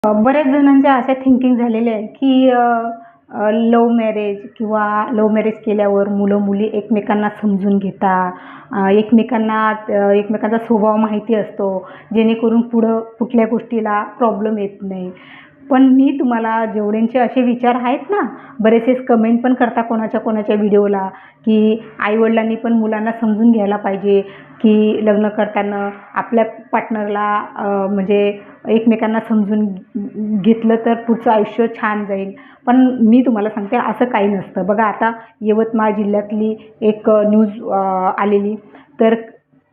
बऱ्याच जणांच्या अशा थिंकिंग झालेल्या आहे, की लव्ह मॅरेज किंवा लव्ह मॅरेज केल्यावर मुलं-मुली एकमेकांना समजून घेतात. एकमेकांचा स्वभाव माहिती असतो, जेणेकरून पुढं कुठल्या गोष्टीला प्रॉब्लेम येत नाही. पण मी तुम्हाला जेवढ्यांचे असे विचार आहेत ना, बरेचसे कमेंट पण करता कोणाच्या व्हिडिओला, की आई-वडिलांनी पण मुलांना समजून घ्यायला पाहिजे, की लग्न करताना आपल्या पार्टनरला म्हणजे एकमेकांना समजून घेतलं तर पुढचं आयुष्य छान जाईल. पण मी तुम्हाला सांगते असं काही नसतं. बघा आता यवतमाळ जिल्ह्यातली एक न्यूज आलेली. तर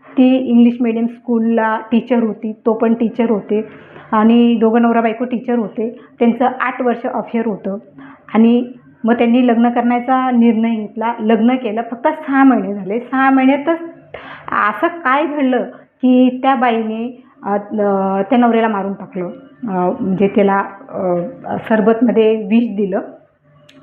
ती इंग्लिश मीडियम स्कूलला टीचर होती. तो पण टीचर होते आणि दोघं नवरा-बायको टीचर होते. त्यांचं 8 वर्ष अफेअर होतं आणि मग त्यांनी लग्न करण्याचा निर्णय घेतला. लग्न केलं. फक्त 6 महिने झाले. 6 महिन्यातच असं काय घडलं, की त्या बाईने त्या नवऱ्याला मारून टाकलं. म्हणजे त्याला सरबतमध्ये विष दिलं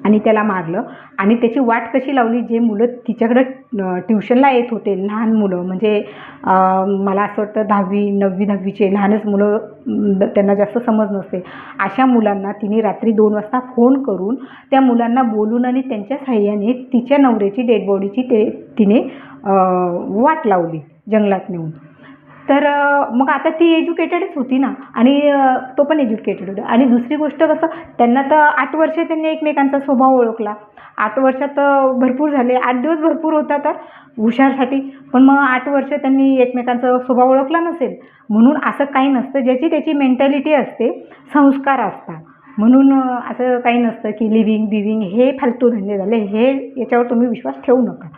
आणि त्याला मारलं आणि त्याची वाट कशी लावली, जे मुलं तिच्याकडं ट्युशनला येत होते, लहान मुलं म्हणजे मला असं वाटतं 10वी, 9वी, 10वीचे लहानच मुलं, त्यांना जास्त समज नसते. अशा मुलांना तिने रात्री 2 वाजता फोन करून त्या मुलांना बोलून आणि त्यांच्या साहाय्याने तिच्या नवऱ्याची डेड बॉडीची तिने वाट लावली जंगलात नेऊन. तर मग आता ती एज्युकेटेडच होती ना आणि तो पण एज्युकेटेड होता आणि दुसरी गोष्ट कसं त्यांना तर 8 वर्ष त्यांनी एकमेकांचा स्वभाव ओळखला. 8 वर्षात भरपूर झाले. 8 दिवस भरपूर होता तर हुशारसाठी. पण मग 8 वर्ष त्यांनी एकमेकांचा स्वभाव ओळखला नसेल. म्हणून असं काही नसतं. ज्याची त्याची मेंटॅलिटी असते, संस्कार असतात. म्हणून असं काही नसतं की लिव्हिंग, बिविंग हे फालतू धंदे झाले. हे याच्यावर तुम्ही विश्वास ठेवू नका.